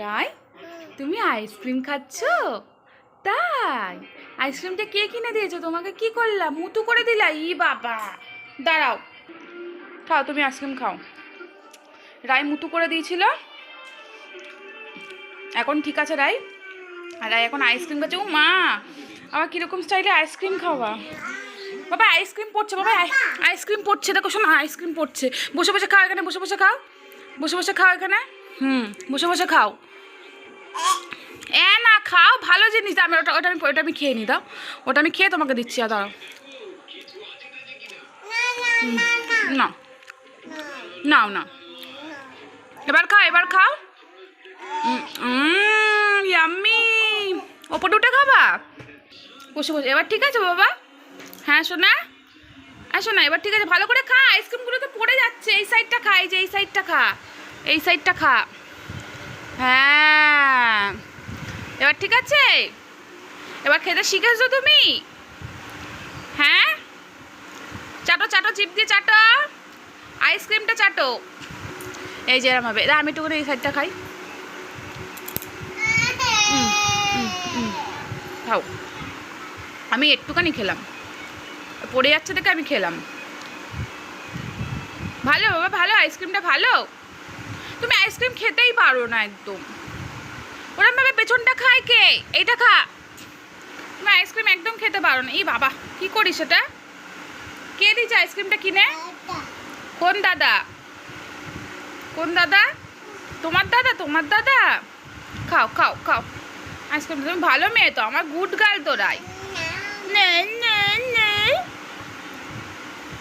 রায়, তুমি আইসক্রিম খাচ্ছ? তাই? আইসক্রিমটা কে কিনে দিয়েছো তোমাকে? কি করলাম, মুতু করে দিলা? ই বাবা, দাঁড়াও, খাও, তুমি আইসক্রিম খাও। রায় মুতু করে দিয়েছিল, এখন ঠিক আছে রায়। আর রায় এখন আইসক্রিম খাচ্ছে। ও মা, আবার কীরকম স্টাইলে আইসক্রিম খাওয়া? বাবা আইসক্রিম পড়ছে, বাবা আইসক্রিম পড়ছে, দেখো শোনো, আইসক্রিম পড়ছে। বসে বসে খাও এখানে, বসে বসে খাও, বসে বসে খাও এখানে। বসে বসে খাও। না খাও, ভালো জিনিস। আমি ওটা আমি খেয়ে নিই, দাও, ওটা আমি খেয়ে তোমাকে দিচ্ছি। দাঁড়াও, না নাও না, এবার খাও, এবার খাও। ইয়াম্মি, ওপরে উঠে খাবা? বসে বসে, এবার ঠিক আছে বাবা? হ্যাঁ শোনা, হ্যাঁ শোনা, এবার ঠিক আছে, ভালো করে খা। আইসক্রিমগুলো তো পড়ে যাচ্ছে। এই সাইডটা খা, এই যে এই সাইডটা খা, এই সাইডটা খা। হ্যাঁ, এবার ঠিক আছে? এবার খেতে শিখেছো তুমি? হ্যাঁ, চাটো চাটো, চিপ দিয়ে চাটো, আইসক্রিমটা চাটো। এই যে এরম হবে। আমি একটু করে এই সাইডটা খাই। খাও। আমি একটুখানি খেলাম, পড়ে যাচ্ছে দেখে আমি খেলাম। ভালো বাবা, ভালো, আইসক্রিমটা ভালো। তুমি আইসক্রিম খেতেই পারো না একদম। ওরম ভাবে পেছনটা খায় কে? এইটা খা। তুমি আইসক্রিম একদম খেতে পারো না। এই বাবা, কি করিস এটা? কে দিয়েছে আইসক্রিমটা কিনে? কোন দাদা? কোন দাদা? তোমার দাদা? তোমার দাদা? খাও খাও খাও আইসক্রিম। তুমি ভালো মেয়ে তো, আমার গুড গার্ল তো রাই।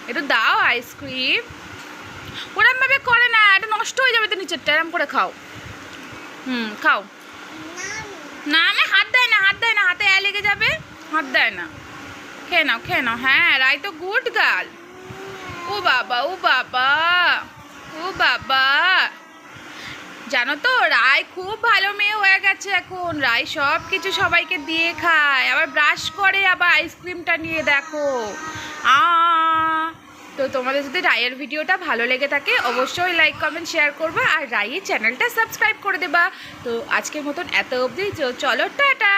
একটু দাও আইসক্রিম। ওরম ভাবে করে না, এটা নষ্ট হয়ে যাবে তো নিচেরটা। এরম করে খাও। খাও। না, আমি হাত দেয় না, হাত দেয় না, হাতে লেগে যাবে, হাত দেয় না। খেয়ে নাও, খেয়ে নাও। হ্যাঁ, রাই তো গুড গার্ল। ও বাবা, ও বাবা, ও বাবা, জানো তো রাই খুব ভালো মেয়ে হয়ে গেছে এখন। রাই সব কিছু সবাইকে দিয়ে খায়, আবার ব্রাশ করে, আবার আইসক্রিমটা নিয়ে দেখো। তো তোমাদের যদি রায়ের ভিডিওটা ভালো লেগে থাকে অবশ্যই লাইক কমেন্ট শেয়ার করবা, আর রাইয়ের চ্যানেলটা সাবস্ক্রাইব করে দেবা। তো আজকের মতন এত অবধি, চলো টাটা।